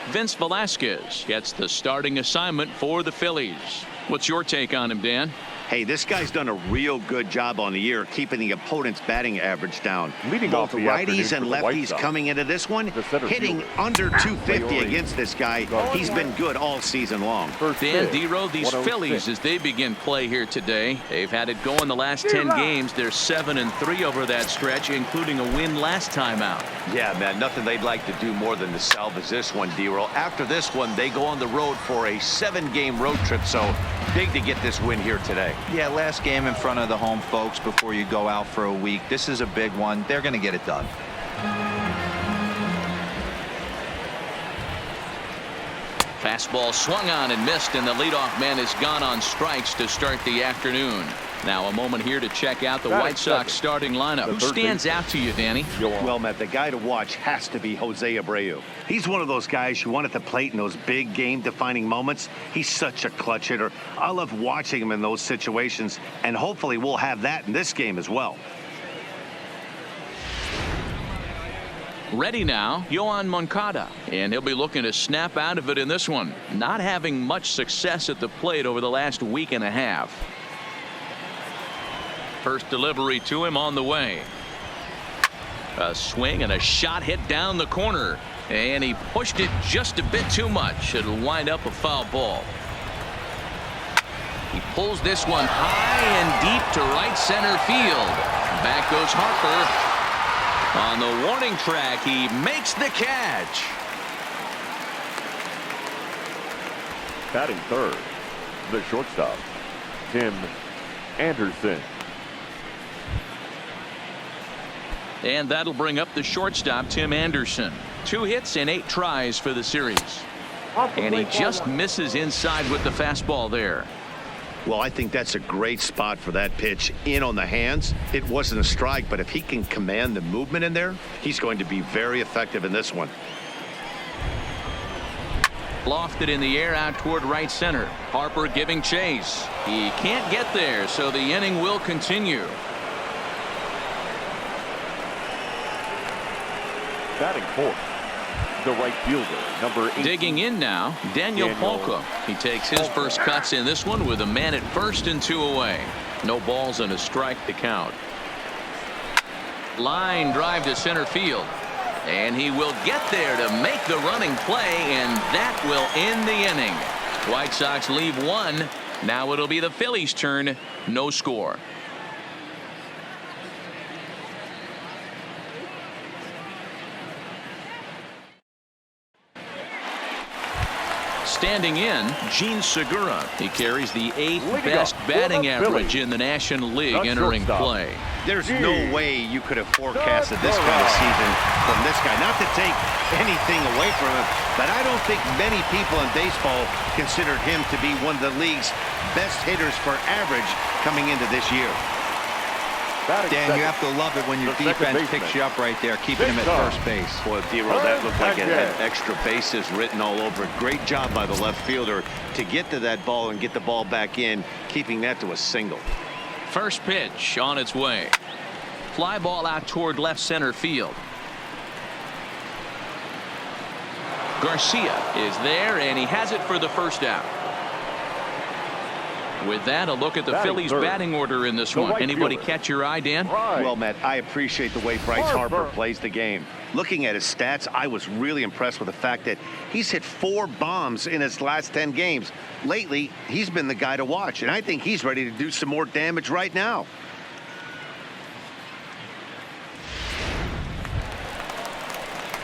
Vince Velasquez gets the starting assignment for the Phillies. What's your take on him, Dan? Hey, this guy's done a real good job on the year keeping the opponent's batting average down. Both righties and lefties coming into this one, hitting under 250 against this guy. He's been good all season long. Dan Dero, these Phillies, as they begin play here today, they've had it going the last 10 games. They're 7-3 over that stretch, including a win last time out. Yeah, man, nothing they'd like to do more than to salvage this one, Dero. After this one, they go on the road for a 7-game road trip, so big to get this win here today. Yeah, last game in front of the home folks before you go out for a week. This is a big one. They're going to get it done. Fastball swung on and missed, and the leadoff man is gone on strikes to start the afternoon. Now a moment here to check out the White Sox starting lineup. Who stands out to you, Danny? Well, Matt, the guy to watch has to be Jose Abreu. He's one of those guys you want at the plate in those big game-defining moments. He's such a clutch hitter. I love watching him in those situations, and hopefully we'll have that in this game as well. Ready now, Yohan Moncada, and he'll be looking to snap out of it in this one. Not having much success at the plate over the last week and a half. First delivery to him on the way. A swing and a shot hit down the corner, and he pushed it just a bit too much. It'll wind up a foul ball. He pulls this one high and deep to right center field. Back goes Harper. On the warning track, he makes the catch. Batting third, the shortstop, Tim Anderson. And that'll bring up the shortstop, Tim Anderson. 2 hits and 8 tries for the series. And he just misses inside with the fastball there. Well, I think that's a great spot for that pitch in on the hands. It wasn't a strike, but if he can command the movement in there, he's going to be very effective in this one. Lofted in the air out toward right center. Harper giving chase. He can't get there, so the inning will continue. Batting fourth, the right fielder, number 8. Digging in now, Daniel Palka. He takes his first cuts in this one with a man at first and 2 away. No balls and a strike to count. Line drive to center field. And he will get there to make the running play, and that will end the inning. White Sox leave 1. Now it'll be the Phillies' turn. No score. Standing in, Gene Segura. He carries the 8th best batting average in the National League entering play. There's no way you could have forecasted this kind of season from this guy. Not to take anything away from him, but I don't think many people in baseball considered him to be one of the league's best hitters for average coming into this year. Dan, you have to love it when your defense picks you up right there, keeping him at first base. Boy, Dero, that looked like it had extra bases written all over it. Great job by the left fielder to get to that ball and get the ball back in, keeping that to a single. First pitch on its way. Fly ball out toward left center field. Garcia is there, and he has it for the first out. With that, a look at the Phillies batting order in this one. Anybody catch your eye, Dan? Well, Matt, I appreciate the way Bryce Harper plays the game. Looking at his stats, I was really impressed with the fact that he's hit 4 bombs in his last 10 games. Lately, he's been the guy to watch, and I think he's ready to do some more damage right now.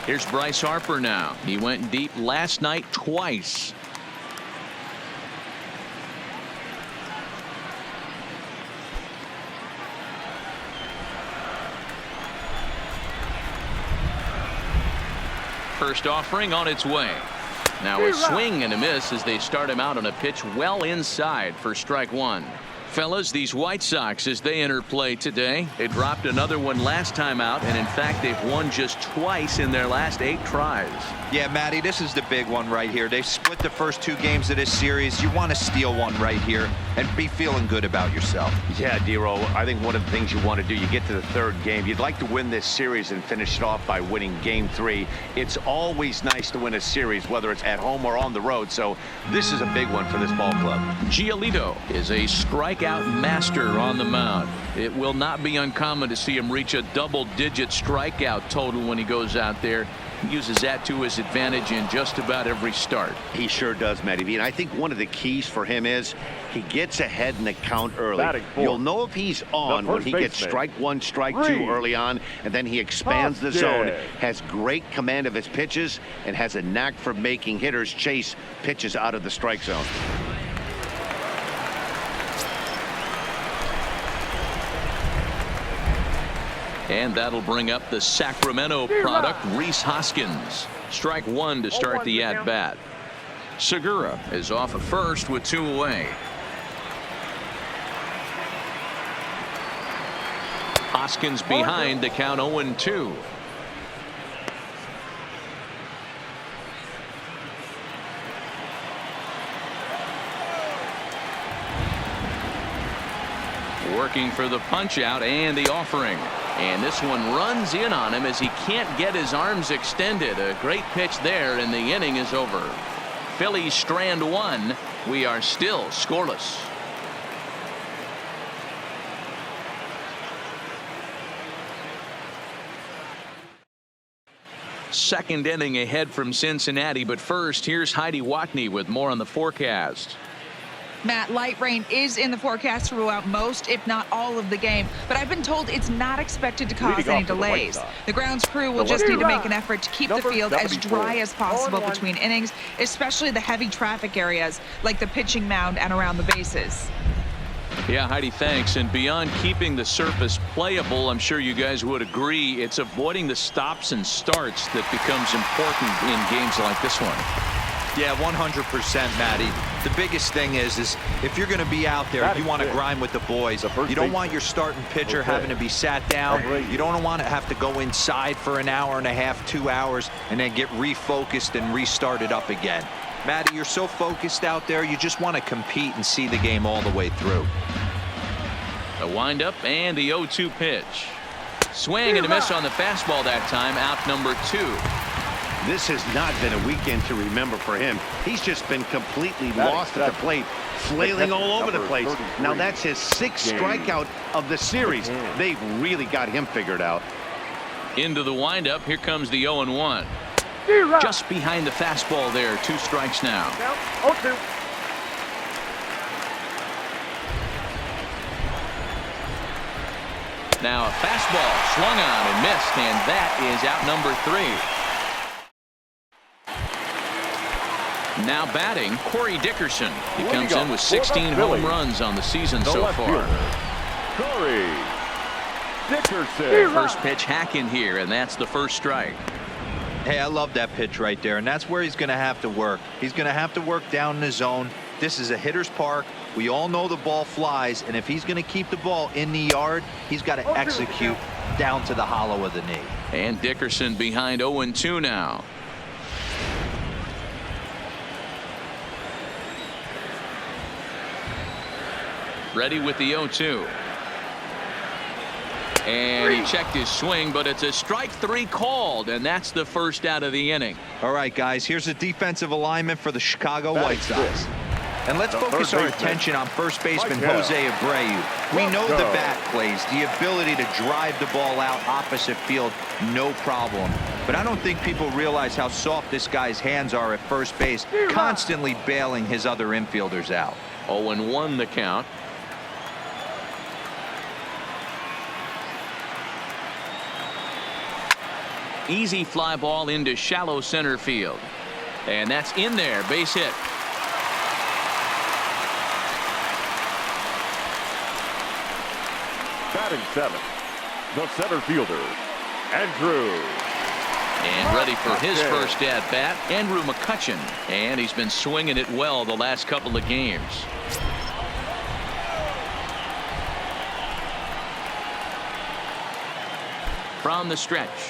Here's Bryce Harper now. He went deep last night twice. First offering on its way. Now a swing and a miss as they start him out on a pitch well inside for strike 1. Fellas, these White Sox, as they enter play today, they dropped another one last time out, and in fact they've won just twice in their last 8 tries. Yeah, Matty, this is the big one right here. They've split the first 2 games of this series. You want to steal one right here and be feeling good about yourself. Yeah, Dero, I think one of the things you want to do, you get to the 3rd game, you'd like to win this series and finish it off by winning game 3. It's always nice to win a series, whether it's at home or on the road, so this is a big one for this ball club. Giolito is a strikeout master on the mound. It will not be uncommon to see him reach a double-digit strikeout total when he goes out there. He uses that to his advantage in just about every start. He sure does, Matty V. And I think one of the keys for him is he gets ahead in the count early. You'll know if he's on when he gets strike 1, strike 2 early on, and then he expands the zone, has great command of his pitches, and has a knack for making hitters chase pitches out of the strike zone. And that'll bring up the Sacramento product, Rhys Hoskins. Strike 1 to start the at-bat. Segura is off at first with 2 away. Hoskins behind to count 0-2. Working for the punch out and the offering. And this one runs in on him as he can't get his arms extended. A great pitch there, and the inning is over. Phillies strand 1. We are still scoreless. Second inning ahead from Cincinnati, but first, here's Heidi Watney with more on the forecast. Matt, light rain is in the forecast throughout most, if not all, of the game, but I've been told it's not expected to cause any delays. The grounds crew will just need to make an effort to keep the field as dry as possible between innings, especially the heavy traffic areas like the pitching mound and around the bases. Yeah, Heidi, thanks. And beyond keeping the surface playable, I'm sure you guys would agree, it's avoiding the stops and starts that becomes important in games like this one. Yeah, 100%, Matty. The biggest thing is if you're going to be out there, you want to grind with the boys. You don't want your starting pitcher having to be sat down. You don't want to have to go inside for an hour and a half, 2 hours, and then get refocused and restarted up again. Matty, you're so focused out there, you just want to compete and see the game all the way through. A windup and the 0-2 pitch. Swing and a miss on the fastball that time, out number 2. This has not been a weekend to remember for him. He's just been completely lost at the plate, flailing all over the place. Now that's his 6th strikeout of the series. They've really got him figured out. Into the windup, here comes the 0-1. Just behind the fastball there, 2 strikes now. 0-2. Now a fastball swung on and missed, and that is out number 3. Now batting, Corey Dickerson. He comes in with 16 home runs on the season so far. Corey Dickerson. First pitch hack in here, and that's the first strike. Hey, I love that pitch right there, and that's where he's going to have to work. He's going to have to work down in the zone. This is a hitter's park. We all know the ball flies, and if he's going to keep the ball in the yard, he's got to execute down to the hollow of the knee. And Dickerson behind 0-2 now. Ready with the 0-2. And he checked his swing, but it's a strike 3 called, and that's the first out of the inning. All right, guys, here's a defensive alignment for the Chicago White Sox. And let's focus our attention on first baseman Jose Abreu. We know the bat plays, the ability to drive the ball out opposite field, no problem. But I don't think people realize how soft this guy's hands are at first base, constantly bailing his other infielders out. 0-1 the count. Easy fly ball into shallow center field. And that's in there, base hit. Batting 7th, the center fielder, Andrew. And ready for his first at bat, Andrew McCutchen. And he's been swinging it well the last couple of games. from the stretch.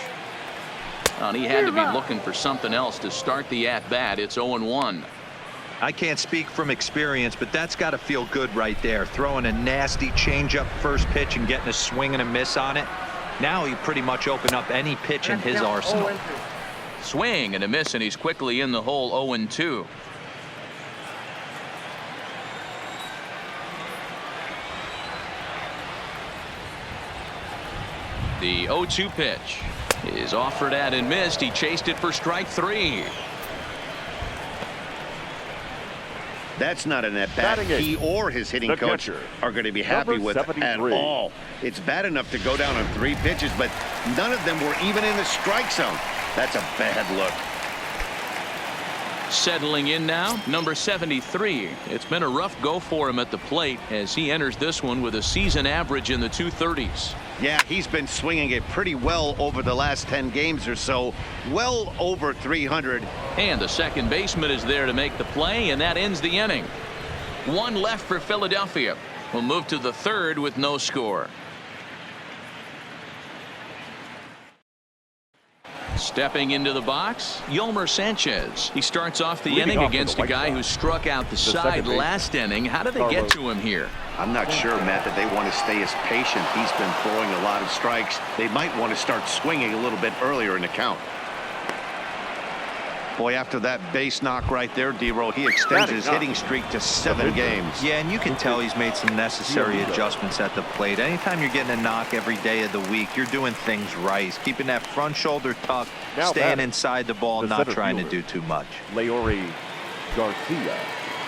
Well, he had to be looking for something else to start the at-bat. It's 0-1. I can't speak from experience, but that's got to feel good right there. Throwing a nasty changeup first pitch and getting a swing and a miss on it. Now he pretty much opened up any pitch in his arsenal. Swing and a miss, and he's quickly in the hole. 0-2. The 0-2 pitch is offered at and missed. He chased it for strike 3. That's not an at-bat he or his hitting coach are going to be happy with at all. It's bad enough to go down on 3 pitches, but none of them were even in the strike zone. That's a bad look. Settling in now, number 73. It's been a rough go for him at the plate as he enters this one with a season average in the 230s. Yeah, he's been swinging it pretty well over the last 10 games or so. Well over 300. And the second baseman is there to make the play, and that ends the inning. 1 left for Philadelphia. We'll move to the 3rd with no score. Stepping into the box, Yolmer Sanchez. He starts off the inning against a guy who struck out the side last inning. How did they get to him here? I'm not sure, Matt, that they want to stay as patient. He's been throwing a lot of strikes. They might want to start swinging a little bit earlier in the count. Boy, after that base knock right there, D-Roll, he extends his hitting streak to 7 games. Yeah, and you can tell he's made some necessary adjustments at the plate. Anytime you're getting a knock every day of the week, you're doing things right. Keeping that front shoulder tucked, staying inside the ball, not trying to do too much. Leury Garcia.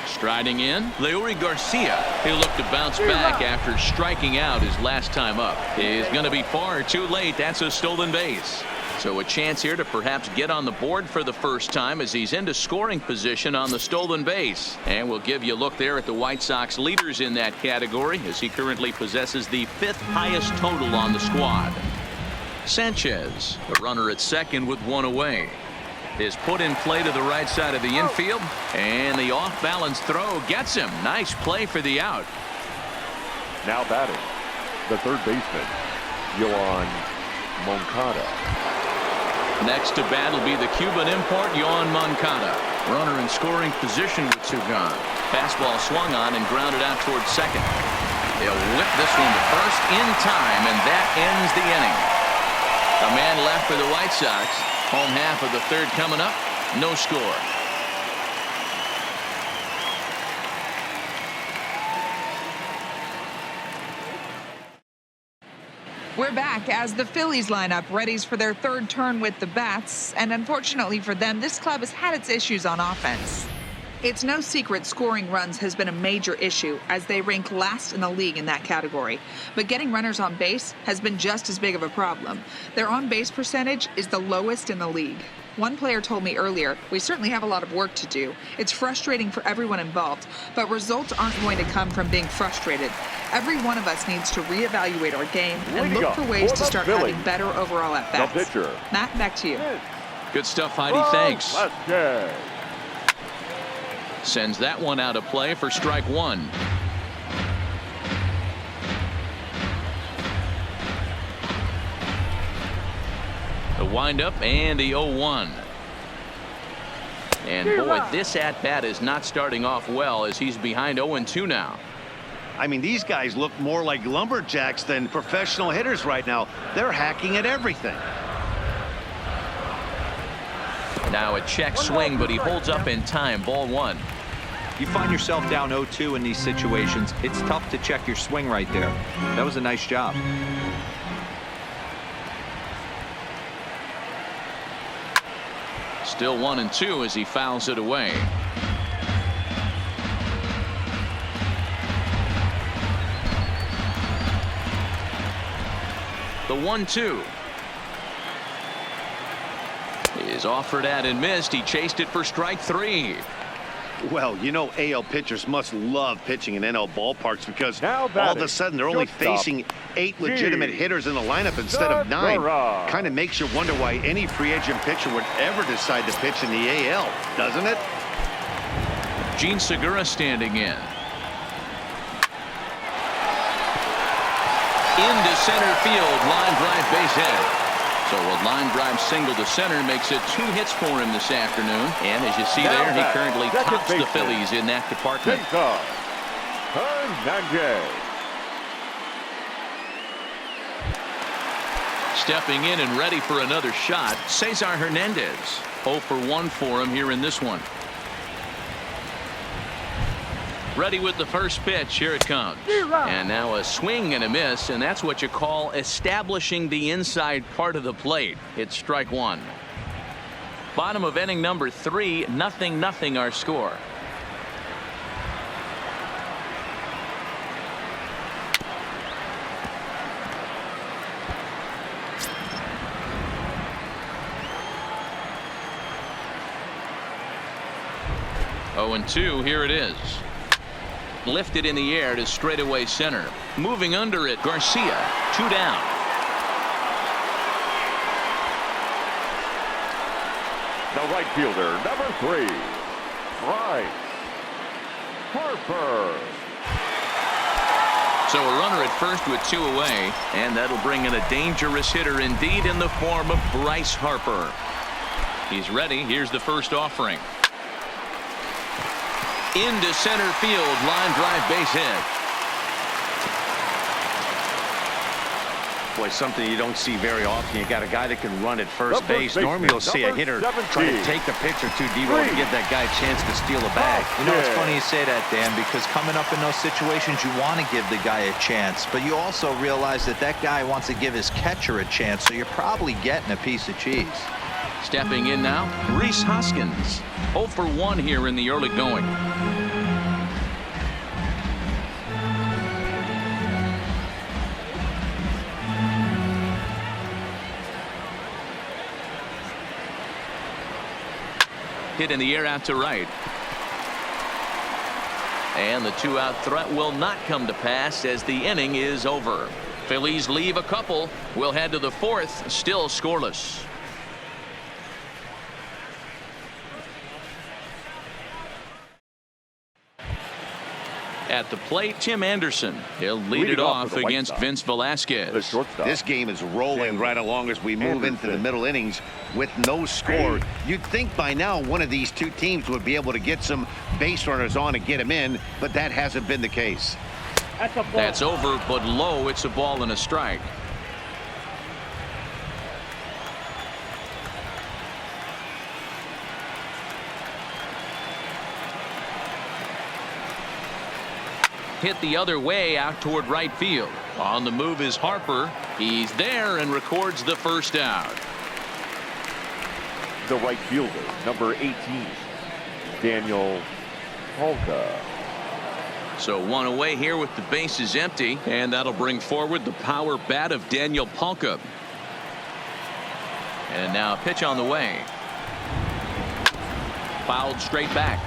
Striding in, Leury Garcia. He'll look to bounce back after striking out his last time up. He's going to be far too late. That's a stolen base. So a chance here to perhaps get on the board for the first time as he's into scoring position on the stolen base. And we'll give you a look there at the White Sox leaders in that category as he currently possesses the 5th highest total on the squad. Sanchez, a runner at second with 1 away, is put in play to the right side of the infield, and the off-balance throw gets him. Nice play for the out. Now batting, the 3rd baseman, Yoan Moncada. Next to bat will be the Cuban import, Yoan Moncada. Runner in scoring position with 2 gone. Fastball swung on and grounded out towards second. They'll whip this one to first in time, and that ends the inning. A man left for the White Sox. Home half of the 3rd coming up. No score. We're back as the Phillies lineup readies for their 3rd turn with the bats, and unfortunately for them, this club has had its issues on offense. It's no secret scoring runs has been a major issue as they rank last in the league in that category. But getting runners on base has been just as big of a problem. Their on-base percentage is the lowest in the league. One player told me earlier, we certainly have a lot of work to do. It's frustrating for everyone involved, but results aren't going to come from being frustrated. Every one of us needs to reevaluate our game and look for ways to start having better overall at-bats. Matt, back to you. Good stuff, Heidi. Thanks. Sends that one out of play for strike 1. The windup and the 0-1. And boy, this at-bat is not starting off well as he's behind 0-2 now. I mean, these guys look more like lumberjacks than professional hitters right now. They're hacking at everything. Now a check swing, but he holds up in time. Ball 1. You find yourself down 0-2 in these situations, it's tough to check your swing right there. That was a nice job. Still 1-2 as he fouls it away. The 1-2 is offered at and missed. He chased it for strike 3. Well, you know, AL pitchers must love pitching in NL ballparks because all of a sudden they're only facing 8 legitimate hitters in the lineup instead of 9. Kind of makes you wonder why any free agent pitcher would ever decide to pitch in the AL, doesn't it? Gene Segura standing in. Into center field, line drive base hit. So a line drive single to center makes it 2 hits for him this afternoon. And as you see there, he currently tops the Phillies in that department. Hernandez. Stepping in and ready for another shot, Cesar Hernandez. 0 for 1 for him here in this one. Ready with the first pitch. Here it comes. And now a swing and a miss, and that's what you call establishing the inside part of the plate. It's strike 1. Bottom of inning number 3, 0-0 our score. Oh, and 2, here it is. Lifted in the air to straightaway center. Moving under it, Garcia. 2 down. The right fielder, number 3, Bryce Harper. So a runner at first with 2 away, and that'll bring in a dangerous hitter indeed in the form of Bryce Harper. He's ready. Here's the first offering. Into center field, line drive, base hit. Boy, something you don't see very often. You got a guy that can run at first base. Normally you'll see a hitter try to take the pitch or 2 deep to give that guy a chance to steal a bag. You know, it's funny you say that, Dan, because coming up in those situations, you want to give the guy a chance, but you also realize that that guy wants to give his catcher a chance, so you're probably getting a piece of cheese. Stepping in now, Rhys Hoskins. 0 for 1 here in the early going. Hit in the air out to right. And the 2-out threat will not come to pass as the inning is over. Phillies leave a couple. We'll head to the 4th, still scoreless. At the plate, Tim Anderson. He'll lead it off against Vince Velasquez. This game is rolling right along as we move into the middle innings with no score. You'd think by now one of these 2 teams would be able to get some base runners on and get them in, but that hasn't been the case. That's over, but low. It's a ball and a strike. Hit the other way out toward right field. On the move is Harper. He's there and records the first out. The right fielder, number 18, Daniel Polka. So 1 away here with the bases empty, and that'll bring forward the power bat of Daniel Polka. And now a pitch on the way. Fouled straight back.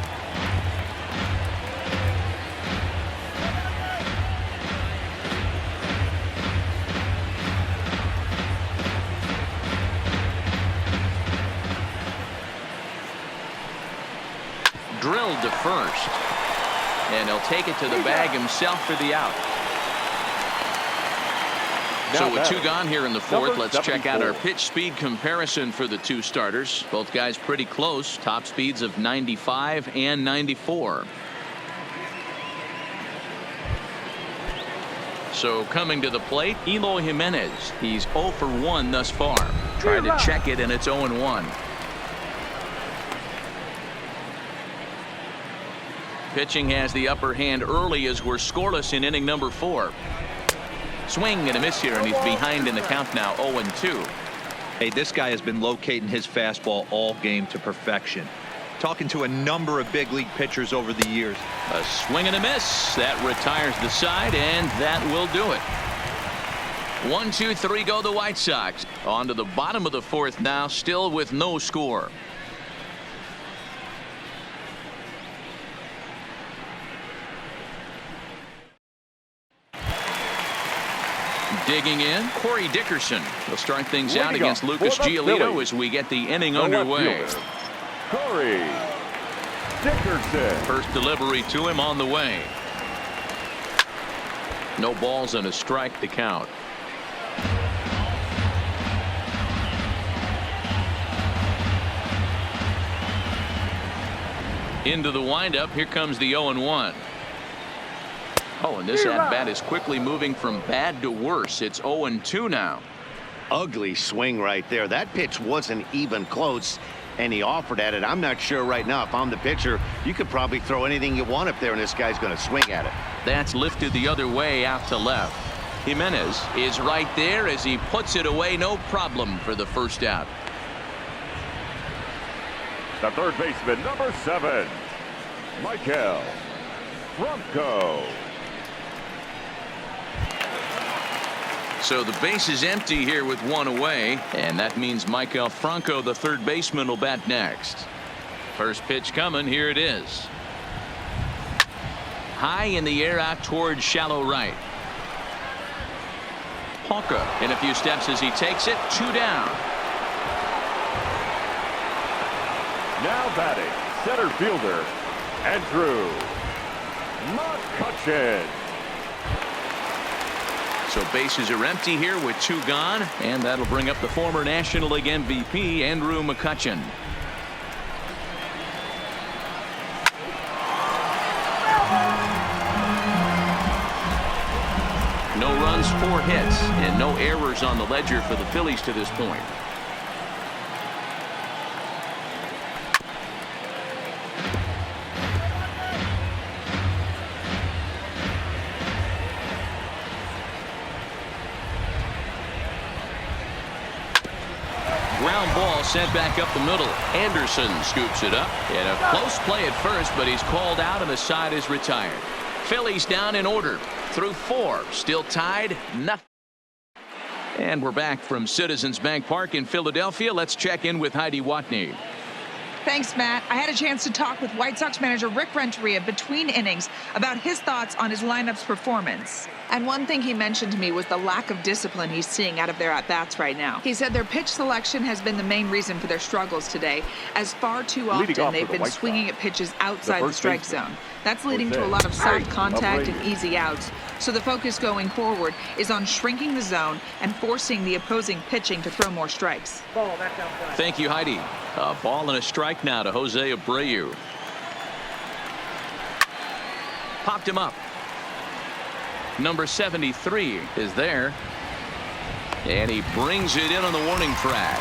Drilled to first, and he'll take it to the bag himself for the out. So with 2 gone here in the 4th, let's check out our pitch speed comparison for the 2 starters. Both guys pretty close, top speeds of 95 and 94. So coming to the plate, Eloy Jimenez. He's 0 for 1 thus far. Try to check it, and it's 0-1. Pitching has the upper hand early as we're scoreless in inning number 4. Swing and a miss here, and he's behind in the count now, 0-2. Hey, this guy has been locating his fastball all game to perfection. Talking to a number of big league pitchers over the years. A swing and a miss. That retires the side, and that will do it. 1, 2, 3 go the White Sox. On to the bottom of the 4th now, still with no score. Digging in, Corey Dickerson. He'll start things out against Lucas Giolito as we get the inning underway. Corey Dickerson. First delivery to him on the way. No balls and a strike to count. Into the windup. Here comes the 0-1. Oh, and this at-bat is quickly moving from bad to worse. It's 0-2 now. Ugly swing right there. That pitch wasn't even close, and he offered at it. I'm not sure right now, if I'm the pitcher, you could probably throw anything you want up there, and this guy's going to swing at it. That's lifted the other way out to left. Jimenez is right there as he puts it away. No problem for the first out. The third baseman, number 7, Michael Franco. So the base is empty here with one away, and that means Michael Franco, the third baseman, will bat next. First pitch coming. Here it is. High in the air out towards shallow right. Hawker in a few steps as he takes it. 2 down. Now batting, center fielder, Andrew McCutchen. So bases are empty here with 2 gone, and that'll bring up the former National League MVP, Andrew McCutchen. No runs, 4 hits, and no errors on the ledger for the Phillies to this point. Ground ball sent back up the middle. Anderson scoops it up. And a close play at first, but he's called out and the side is retired. Phillies down in order through 4. Still tied, nothing. And we're back from Citizens Bank Park in Philadelphia. Let's check in with Heidi Watney. Thanks, Matt. I had a chance to talk with White Sox manager Rick Renteria between innings about his thoughts on his lineup's performance. And one thing he mentioned to me was the lack of discipline he's seeing out of their at-bats right now. He said their pitch selection has been the main reason for their struggles today, as far too often they've been swinging at pitches outside the strike zone. That's leading to a lot of soft contact and easy outs. So the focus going forward is on shrinking the zone and forcing the opposing pitching to throw more strikes. Thank you, Heidi. A ball and a strike now to Jose Abreu. Popped him up. Number 73 is there. And he brings it in on the warning track.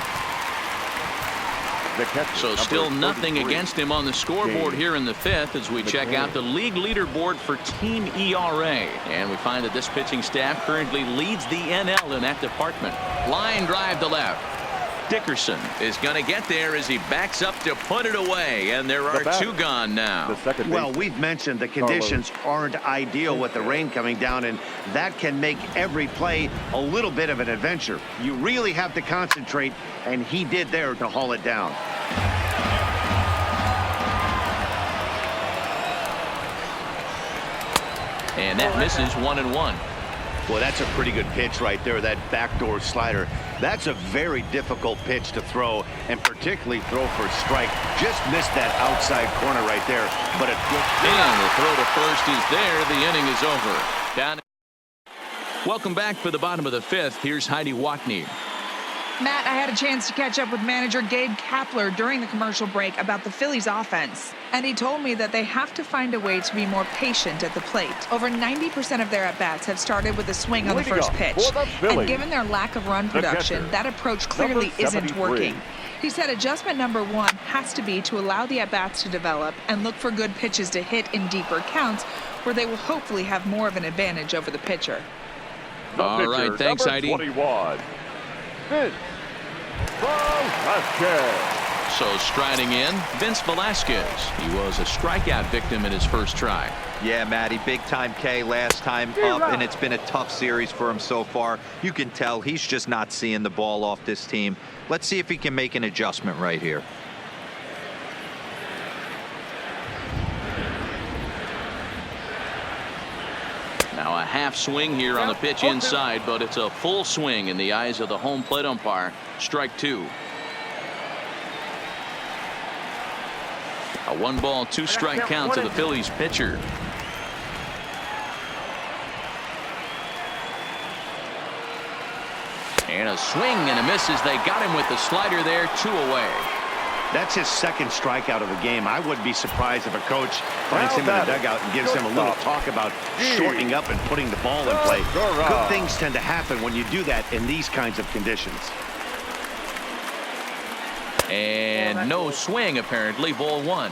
So still nothing against him on the scoreboard here in the 5th as we check out the league leaderboard for team ERA. And we find that this pitching staff currently leads the NL in that department. Line drive to left. Dickerson is going to get there as he backs up to put it away, and there are 2 gone now. Well, we've mentioned the conditions aren't ideal with the rain coming down, and that can make every play a little bit of an adventure. You really have to concentrate, and he did there to haul it down. And that misses 1-1. Well, that's a pretty good pitch right there, that backdoor slider. That's a very difficult pitch to throw, and particularly throw for a strike. Just missed that outside corner right there, but a good and the throw to first is there. The inning is over. Down. Welcome back for the bottom of the 5th. Here's Heidi Watney. Matt, I had a chance to catch up with manager Gabe Kapler during the commercial break about the Phillies offense. And he told me that they have to find a way to be more patient at the plate. Over 90% of their at-bats have started with a swing on the first pitch. And given their lack of run production, that approach clearly isn't working. He said adjustment number 1 has to be to allow the at-bats to develop and look for good pitches to hit in deeper counts where they will hopefully have more of an advantage over the pitcher. All right, thanks, Heidi. 21. Vince Velasquez. So striding in, Vince Velasquez. He was a strikeout victim in his first try. Yeah, Matty, big-time K last time up, and it's been a tough series for him so far. You can tell he's just not seeing the ball off this team. Let's see if he can make an adjustment right here. Now a half swing here on the pitch inside, but it's a full swing in the eyes of the home plate umpire. Strike 2. A 1-ball, 2-strike count to the Phillies pitcher. And a swing and a miss as they got him with the slider there. 2 away. That's his second strikeout of the game. I wouldn't be surprised if a coach finds him in the dugout and gives him a little talk about shortening up and putting the ball in play. Good things tend to happen when you do that in these kinds of conditions. And no swing, apparently. Ball one.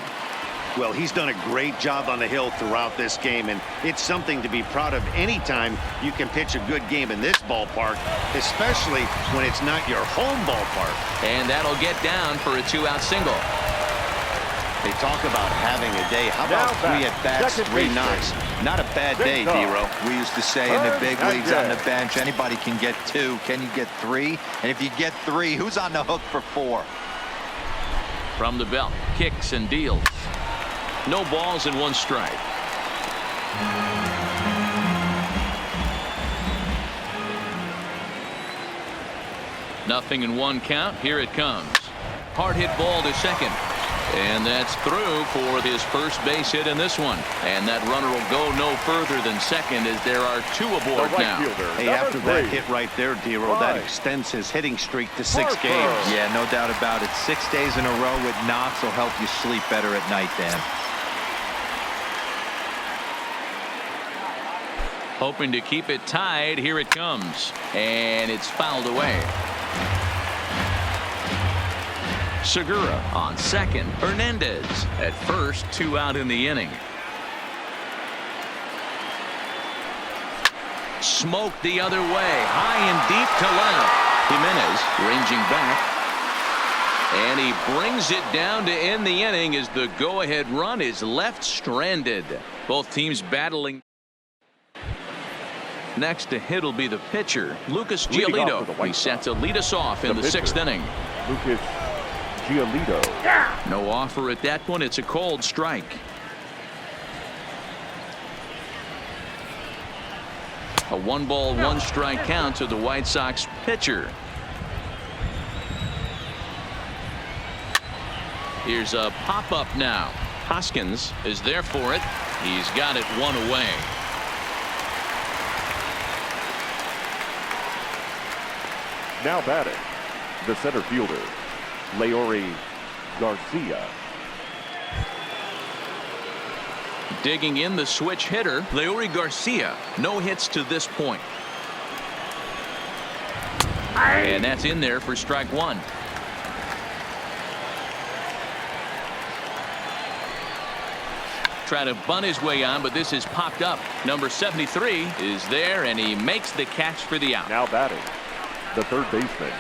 Well, he's done a great job on the hill throughout this game, and it's something to be proud of anytime you can pitch a good game in this ballpark, especially when it's not your home ballpark. And that'll get down for a 2-out single. They talk about having a day. How about 3 at-bats, 3 knocks? Not a bad day, D-Row. We used to say in the big leagues on the bench, anybody can get 2. Can you get 3? And if you get 3, who's on the hook for 4? From the belt, kicks and deals. No balls and 1 strike. Nothing in 1 count. Here it comes. Hard hit ball to second. And that's through for his first base hit in this one. And that runner will go no further than second as there are 2 aboard now. Hey, after that hit right there, D-Row, that extends his hitting streak to 6 games. Yeah, no doubt about it. 6 days in a row with knocks will help you sleep better at night, Dan. Hoping to keep it tied. Here it comes. And it's fouled away. Segura on second. Hernandez at first. 2 out in the inning. Smoked the other way. High and deep to left. Jimenez ranging back. And he brings it down to end the inning as the go-ahead run is left stranded. Both teams battling. Next to hit will be the pitcher, Lucas Giolito. He's set to lead us off in the 6th inning. Lucas Giolito. No offer at that one. It's a cold strike. A 1-ball, 1-strike count to the White Sox pitcher. Here's a pop-up now. Hoskins is there for it. He's got it 1 away. Now batting, the center fielder, Leury Garcia. Digging in the switch hitter, Leury Garcia. No hits to this point. And that's in there for strike 1. Try to bunt his way on, but this is popped up. Number 73 is there, and he makes the catch for the out. Now batting, the third baseman,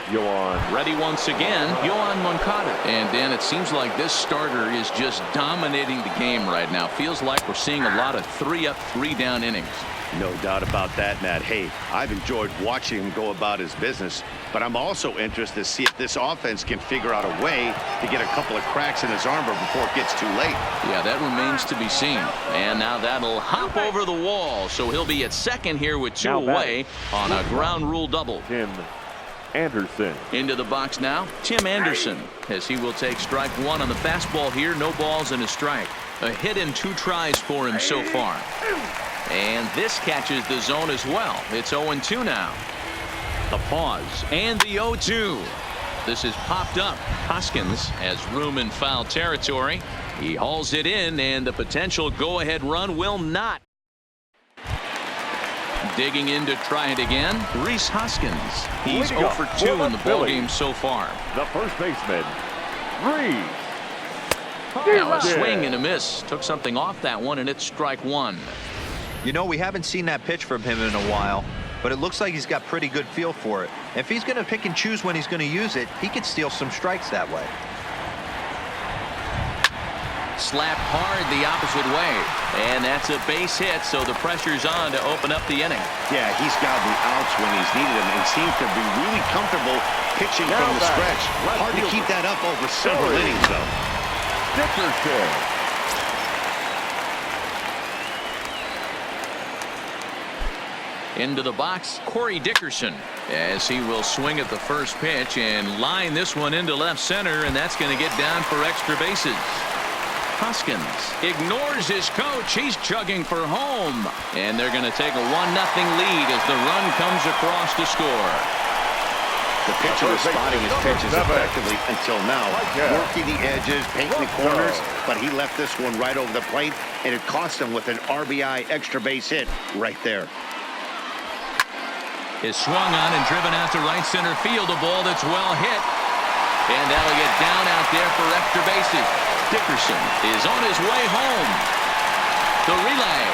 Yoan. Ready once again, Yoan Moncada. And Dan, it seems like this starter is just dominating the game right now. Feels like we're seeing a lot of 3-up, 3-down innings. No doubt about that, Matt. Hey, I've enjoyed watching him go about his business, but I'm also interested to see if this offense can figure out a way to get a couple of cracks in his armor before it gets too late. Yeah, that remains to be seen. And now that'll hop over the wall, so he'll be at second here with 2 away on a ground rule double. Tim Anderson. Into the box now, Tim Anderson, as he will take strike 1 on the fastball here. No balls and a strike. A hit in 2 tries for him so far. And this catches the zone as well. It's 0-2 now. The pause and the 0-2. This is popped up. Hoskins has room in foul territory. He hauls it in, and the potential go-ahead run will not. Digging in to try it again, Rhys Hoskins. He's 0 for 2 in the ballgame so far. The first baseman, Rhys. Now a swing and a miss. Took something off that one, and it's strike 1. You know, we haven't seen that pitch from him in a while, but it looks like he's got pretty good feel for it. If he's going to pick and choose when he's going to use it, he could steal some strikes that way. Slapped hard the opposite way, and that's a base hit, so the pressure's on to open up the inning. Yeah, he's got the outs when he's needed them and seems to be really comfortable pitching from the stretch. Hard to keep that up over several innings, though. Dickerson. Into the box, Corey Dickerson, as he will swing at the first pitch and line this one into left center, and that's going to get down for extra bases. Hoskins ignores his coach. He's chugging for home, and they're going to take a 1-0 lead as the run comes across to score. The pitcher was spotting his pitches effectively until now, working the edges, painting the corners, but he left this one right over the plate, and it cost him with an RBI extra base hit right there. Is swung on and driven out to right center field. A ball that's well hit. And Elliott down out there for extra bases. Dickerson is on his way home. The relay.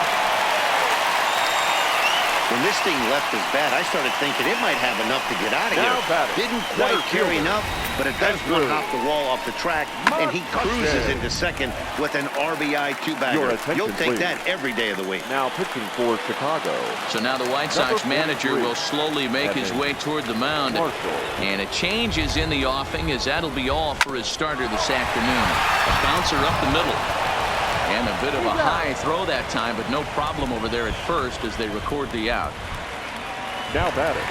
When this thing left his bat, I started thinking it might have enough to get out of here. Didn't quite carry enough, but it does run off the wall off the track, and he cruises into second with an RBI two-bagger. You'll take that every day of the week. Now pitching for Chicago. So now the White Sox manager will slowly make his way toward the mound. And a change is in the offing, as that'll be all for his starter this afternoon. A bouncer up the middle. And a bit of a high throw that time, but no problem over there at first as they record the out. Now batting,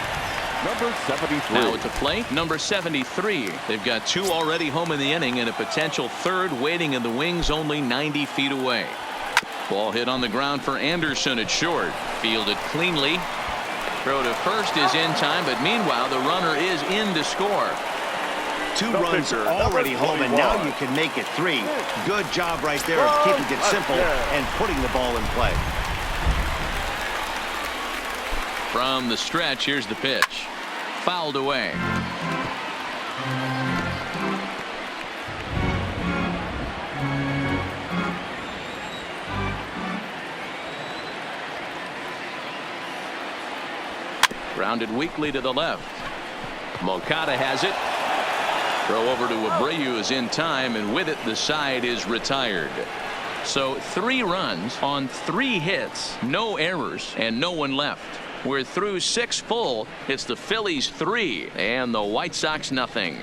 number 73. Now at the plate, number 73. They've got two already home in the inning and a potential third waiting in the wings only 90 feet away. Ball hit on the ground for Anderson at short. Fielded cleanly. Throw to first is in time, but meanwhile the runner is in to score. Two runs are already home, and now you can make it three. Good job right there of keeping it simple and putting the ball in play. From the stretch, here's the pitch. Fouled away. Grounded weakly to the left. Moncada has it. Throw over to Abreu is in time, and with it the side is retired. So 3 runs on 3 hits, no errors, and no one left. We're through 6 full. It's the Phillies 3 and the White Sox nothing.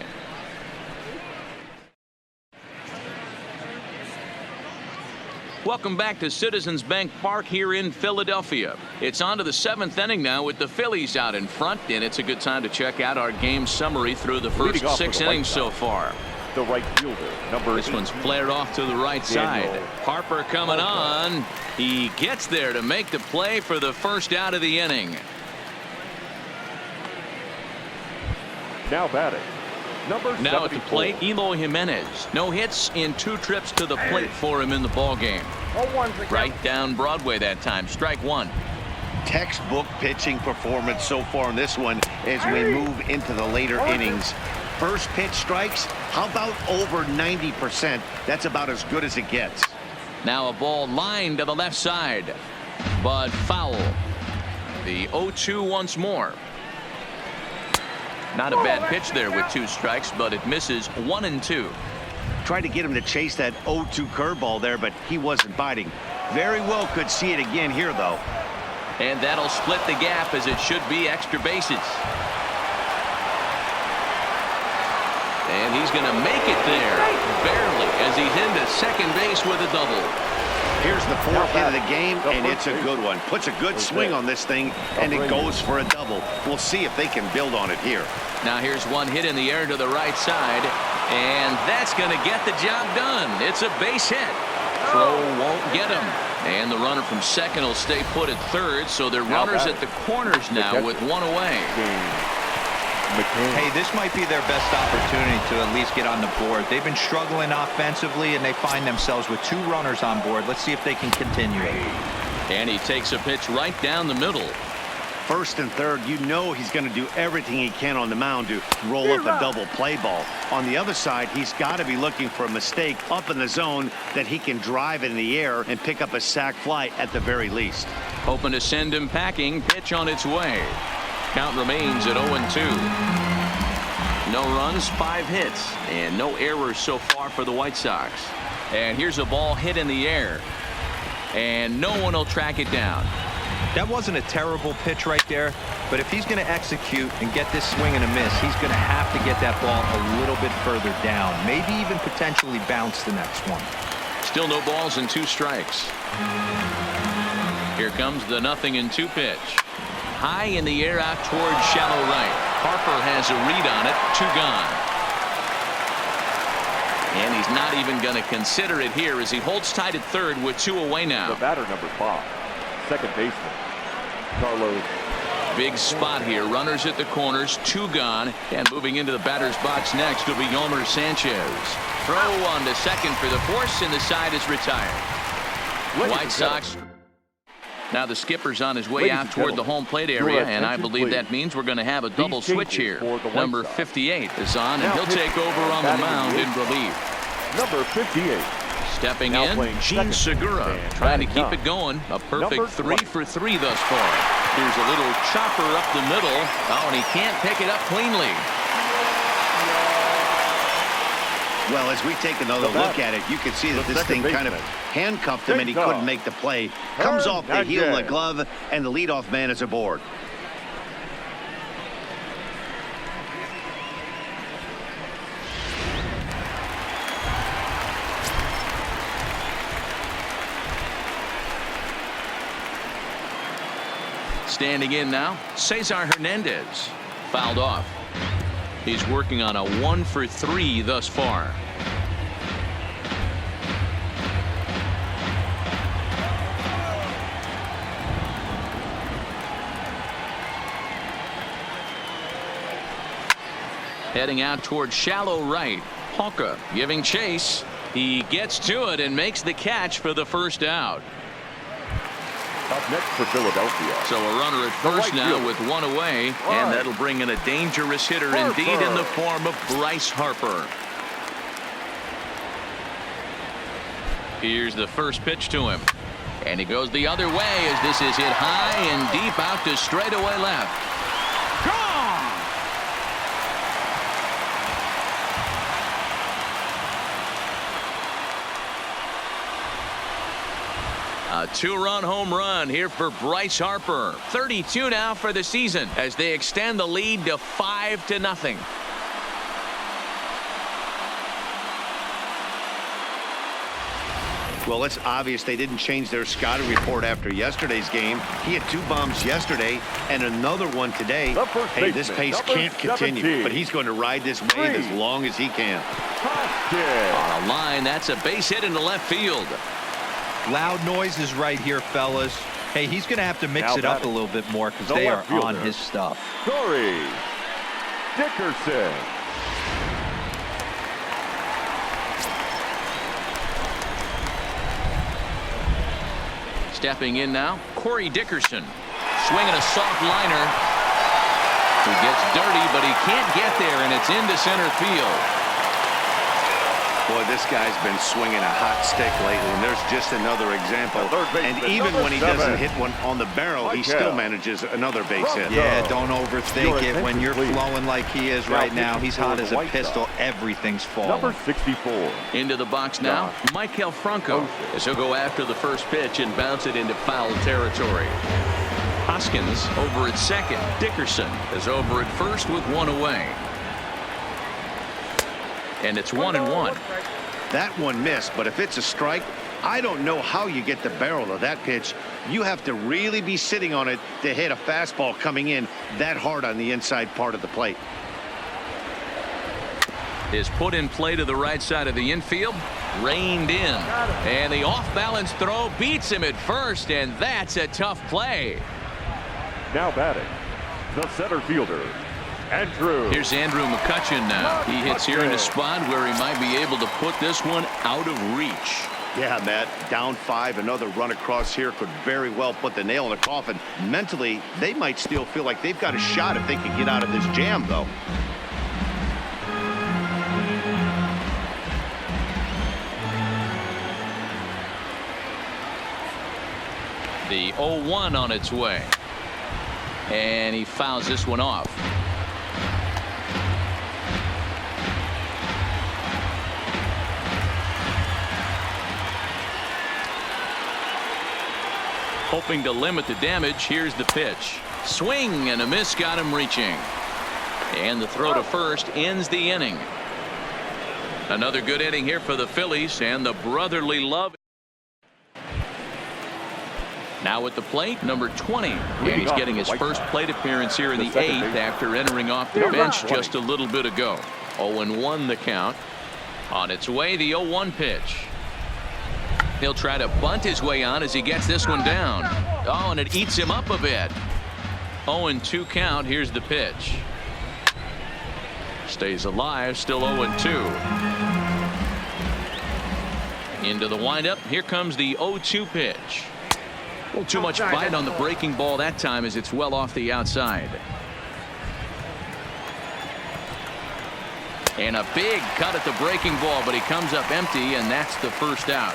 Welcome back to Citizens Bank Park here in Philadelphia. It's on to the 7th inning now with the Phillies out in front, and it's a good time to check out our game summary through the first 6 innings so far. The right fielder, number This one's flared off to the right side. Harper coming on. He gets there to make the play for the first out of the inning. Now batting, number 74. Now at the plate, Eloy Jimenez. No hits in 2 trips to the plate for him in the ball game. Right down Broadway that time. Strike 1. Textbook pitching performance so far in this one as we move into the later innings. First pitch strikes, how about over 90%? That's about as good as it gets. Now a ball lined to the left side, but foul. The 0-2 once more. Not a bad pitch there with 2 strikes, but it misses 1 and 2. Tried to get him to chase that 0-2 curveball there, but he wasn't biting. Very well could see it again here, though. And that'll split the gap, as it should be extra bases. And he's going to make it there, barely, as he's into second base with a double. Here's the 4th hit of the game, and it's a good one. Puts a good swing on this thing, and it goes for a double. We'll see if they can build on it here. Now here's one hit in the air to the right side, and that's going to get the job done. It's a base hit. Throw won't get him. And the runner from second will stay put at third, so they're runners at the corners now with 1 away. Hey, this might be their best opportunity to at least get on the board. They've been struggling offensively, and they find themselves with 2 runners on board. Let's see if they can continue. And he takes a pitch right down the middle. First and third, you know he's going to do everything he can on the mound to roll up a double play ball. On the other side, he's got to be looking for a mistake up in the zone that he can drive in the air and pick up a sac fly at the very least. Hoping to send him packing. Pitch on its way. Count remains at 0-2. No runs, 5 hits, and no errors so far for the White Sox. And here's a ball hit in the air, and no one will track it down. That wasn't a terrible pitch right there, but if he's going to execute and get this swing and a miss, he's going to have to get that ball a little bit further down, maybe even potentially bounce the next one. Still no balls and 2 strikes. Here comes the 0-2 pitch. High in the air out towards shallow right. Harper has a read on it. 2 gone. And he's not even going to consider it here as he holds tight at third with 2 away now. The batter, number 5, second baseman, Carlos Big spot here. Runners at the corners, 2 gone, and moving into the batter's box next will be Yomer Sanchez. Throw on to second for the force, and the side is retired. White Sox. Now the skipper's on his way out toward the home plate area, and I believe that means we're going to have a double switch here. Number 58 is on, and he'll take over on the mound in relief. Number 58. Stepping in, Gene Segura, trying to keep it going. A perfect 3 for 3 thus far. Here's a little chopper up the middle. Oh, and he can't pick it up cleanly. Well, as we take another look at it, you can see that this thing kind of handcuffed him and he couldn't make the play. Comes off the heel of the glove, and the leadoff man is aboard. Standing in now, Cesar Hernandez. Fouled off. He's working on a 1 for 3 thus far. Heading out towards shallow right. Hawka giving chase. He gets to it and makes the catch for the first out. Up next for Philadelphia. So a runner at first now with 1 away, and that'll bring in a dangerous hitter indeed in the form of Bryce Harper. Here's the first pitch to him, and he goes the other way as this is hit high and deep out to straightaway left. Gone! A 2-run home run here for Bryce Harper. 32 now for the season as they extend the lead to 5-0. Well, it's obvious they didn't change their scouting report after yesterday's game. He had 2 bombs yesterday and another one today. Hey, this pace can't continue, but he's going to ride this wave as long as he can. On a line, that's a base hit into left field. Loud noises right here, fellas. Hey, he's going to have to mix it up a little bit more because they are on his stuff. Corey Dickerson. Stepping in now, Corey Dickerson. Swinging a soft liner. He gets dirty, but he can't get there, and it's into center field. Boy, this guy's been swinging a hot stick lately, and there's just another example. And even when he doesn't hit one on the barrel, he still manages another base hit. Yeah, don't overthink it. When you're flowing like he is right now, he's hot as a pistol. Everything's falling. Number 64. Into the box now, Maikel Franco, as he'll go after the first pitch and bounce it into foul territory. Hoskins over at second. Dickerson is over at first with 1 away. And it's 1-1. That one missed, but if it's a strike, I don't know how you get the barrel of that pitch. You have to really be sitting on it to hit a fastball coming in that hard on the inside part of the plate. Is put in play to the right side of the infield. Reined in. And the off-balance throw beats him at first, and that's a tough play. Now batting, the center fielder, Andrew. Here's Andrew McCutchen now. He hits here in a spot where he might be able to put this one out of reach. Yeah, Matt, down 5, another run across here could very well put the nail in the coffin. Mentally, they might still feel like they've got a shot if they can get out of this jam, though. The 0-1 on its way. And he fouls this one off. Hoping to limit the damage. Here's the pitch. Swing and a miss got him reaching. And the throw to first ends the inning. Another good inning here for the Phillies and the brotherly love. Now at the plate, number 20. And he's getting his first plate appearance here in the 8th after entering off the bench just a little bit ago. 0-1 the count. On its way, the 0-1 pitch. He'll try to bunt his way on as he gets this one down. Oh, and it eats him up a bit. 0-2 count. Here's the pitch. Stays alive, still 0-2. Into the windup. Here comes the 0-2 pitch. A little too much bite on the breaking ball that time as it's well off the outside. And a big cut at the breaking ball, but he comes up empty, and that's the first out.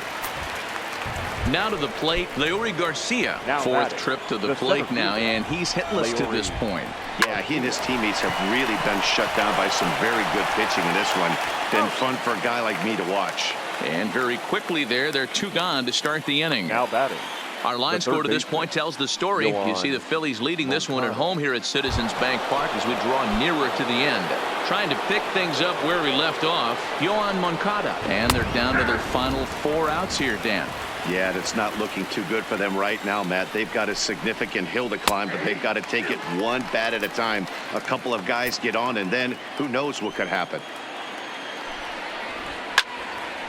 Now to the plate, Leury Garcia. Fourth trip to the plate now, and he's hitless to this point. Yeah, he and his teammates have really been shut down by some very good pitching in this one. Been fun for a guy like me to watch. And very quickly there, they're 2 gone to start the inning. Now batting. Our line score to this point tells the story. You see the Phillies leading this one at home here at Citizens Bank Park as we draw nearer to the end. Trying to pick things up where we left off, Yohan Moncada. And they're down to their final 4 outs here, Dan. Yeah, that's not looking too good for them right now, Matt. They've got a significant hill to climb, but they've got to take it one bat at a time. A couple of guys get on, and then who knows what could happen.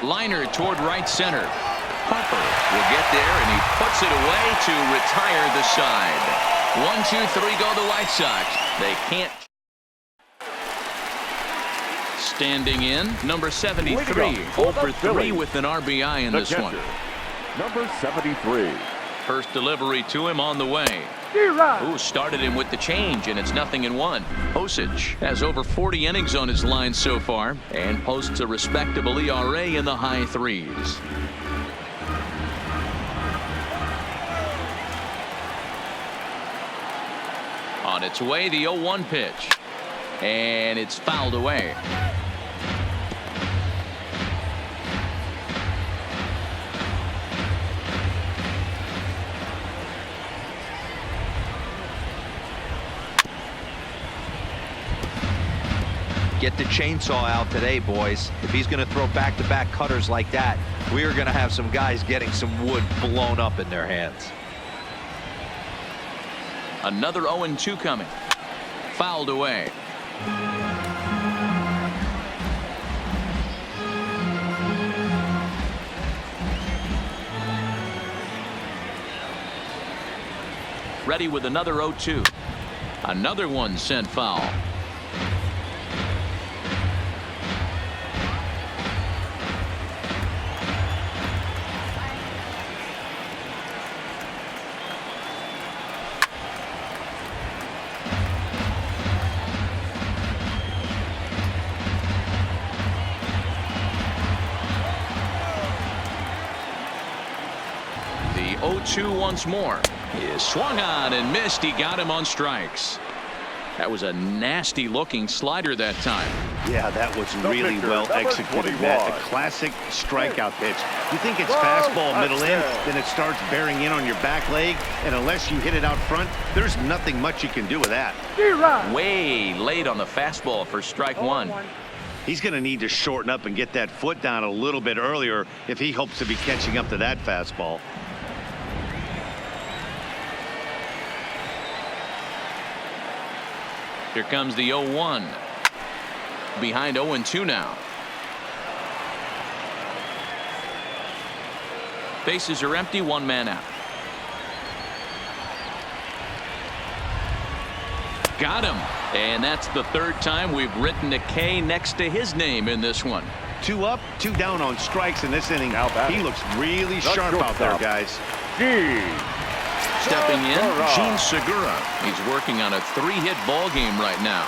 Liner toward right center. Harper will get there, and he puts it away to retire the side. 1-2-3 go the White Sox. They can't. Standing in, number 73. 0 for 3 with an RBI in this one. Number 73. First delivery to him on the way. Who started him with the change, and it's 0-1. Osich has over 40 innings on his line so far and posts a respectable ERA in the high 3s. On its way, the 0-1 pitch, and it's fouled away. Get the chainsaw out today, boys. If he's going to throw back-to-back cutters like that, we are going to have some guys getting some wood blown up in their hands. Another 0-2 coming. Fouled away. Ready with another 0-2. Another one sent foul. The 0-2 once more. He is swung on and missed. He got him on strikes. That was a nasty looking slider that time. Yeah, that was really well executed, Matt. A classic strikeout pitch. You think it's fastball middle in, then it starts bearing in on your back leg, and unless you hit it out front, there's nothing much you can do with that. Way late on the fastball for strike 1. He's going to need to shorten up and get that foot down a little bit earlier if he hopes to be catching up to that fastball. Here comes the 0-1. Behind 0-2 now. Bases are empty, 1 man out. Got him. And that's the 3rd time we've written a K next to his name in this one. 2 up, 2 down on strikes in this inning. He looks really sharp out there, guys. Stepping in, Gene Segura. He's working on a 3-hit ball game right now.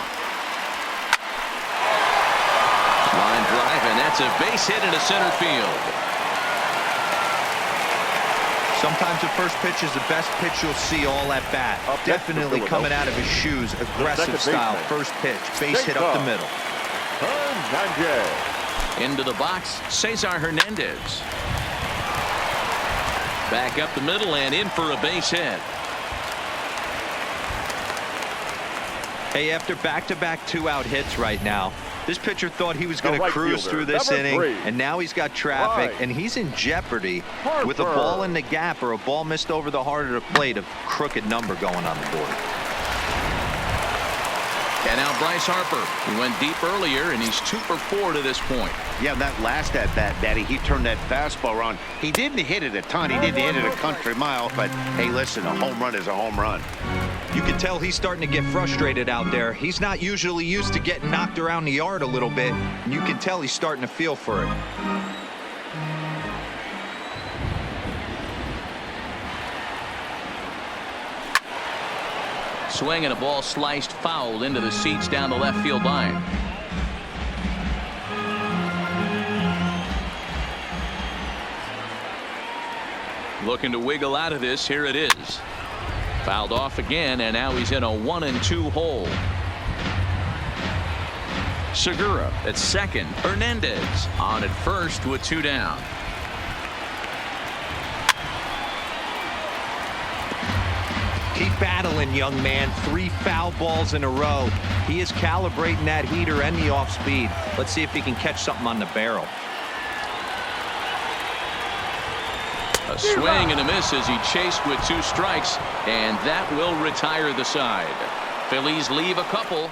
Line drive, and that's a base hit into center field. Sometimes the first pitch is the best pitch you'll see all at bat. Definitely coming out of his shoes, aggressive style. First pitch, base hit up the middle. Into the box, Cesar Hernandez. Back up the middle and in for a base hit. Hey, after back-to-back 2-out hits right now, this pitcher thought he was going to cruise through this inning, and now he's got traffic, and he's in jeopardy with a ball in the gap or a ball missed over the heart of the plate, a crooked number going on the board. And now Bryce Harper. He went deep earlier, and he's 2 for 4 to this point. Yeah, that last at-bat, Daddy, he turned that fastball around. He didn't hit it a ton. He didn't hit it a country mile, but, hey, listen, a home run is a home run. You can tell he's starting to get frustrated out there. He's not usually used to getting knocked around the yard a little bit, and you can tell he's starting to feel for it. Swing and a ball sliced foul into the seats down the left field line. Looking to wiggle out of this. Here it is. Fouled off again, and now he's in a 1-2 hole. Segura at second. Hernandez on at first with 2 down. Keep battling, young man. 3 foul balls in a row. He is calibrating that heater and the off speed. Let's see if he can catch something on the barrel. A swing and a miss as he chased with 2 strikes, and that will retire the side. Phillies leave a couple.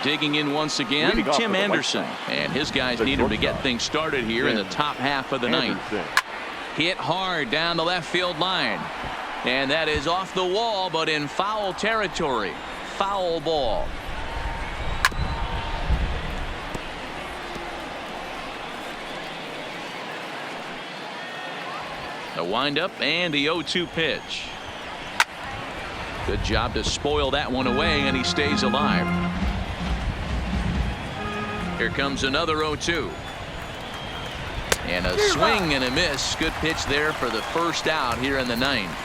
Digging in once again, Tim Anderson, and his guys need him to get things started here in the top half of the ninth. Hit hard down the left field line, and that is off the wall but in foul territory. Foul ball. The windup and the 0-2 pitch. Good job to spoil that one away, and he stays alive. Here comes another 0-2. And a swing and a miss. Good pitch there for the first out here in the ninth.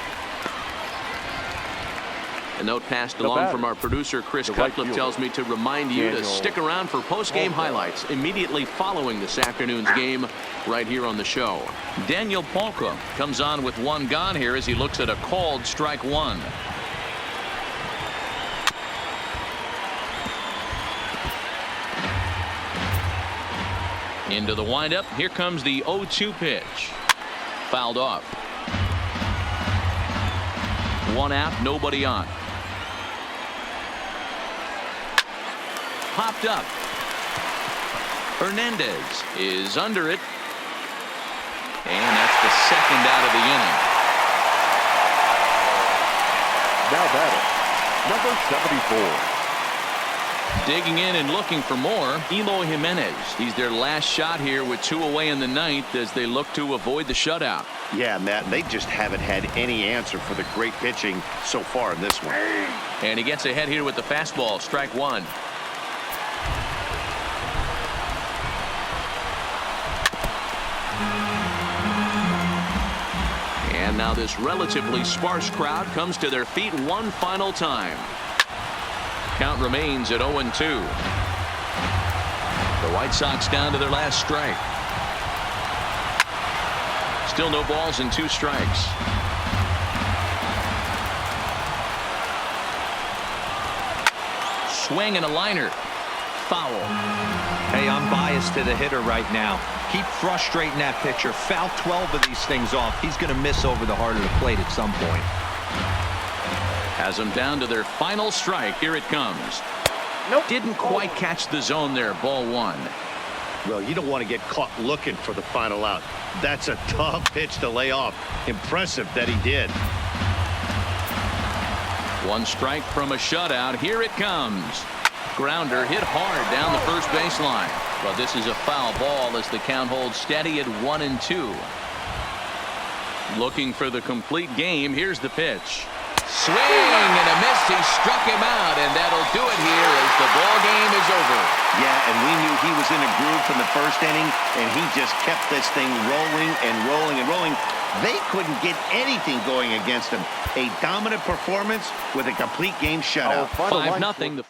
A note passed along from our producer Chris Cutcliffe tells me to remind you to stick around for post-game highlights immediately following this afternoon's game right here on the show. Daniel Polka comes on with 1 gone here as he looks at a called strike 1. Into the windup. Here comes the 0-2 pitch. Fouled off. 1 out, nobody on. Popped up. Hernandez is under it. And that's the second out of the inning. Now batting, number 74. Digging in and looking for more, Eloy Jimenez. He's their last shot here with 2 away in the ninth as they look to avoid the shutout. Yeah, Matt, they just haven't had any answer for the great pitching so far in this one. And he gets ahead here with the fastball. Strike 1. And now this relatively sparse crowd comes to their feet one final time. Count remains at 0-2. The White Sox down to their last strike. Still no balls and 2 strikes. Swing and a liner. Foul. Hey, I'm biased to the hitter right now. Keep frustrating that pitcher. Foul 12 of these things off. He's going to miss over the heart of the plate at some point. Has them down to their final strike. Here it comes. Nope. Didn't quite catch the zone there. Ball 1. Well, you don't want to get caught looking for the final out. That's a tough pitch to lay off. Impressive that he did. 1 strike from a shutout. Here it comes. Grounder hit hard down the first baseline. But this is a foul ball as the count holds steady at 1-2. Looking for the complete game. Here's the pitch. Swing and a miss. He struck him out, and that'll do it here as the ball game is over. Yeah, and we knew he was in a groove from the first inning, and he just kept this thing rolling and rolling and rolling. They couldn't get anything going against him. A dominant performance with a complete game shutout. 5-0.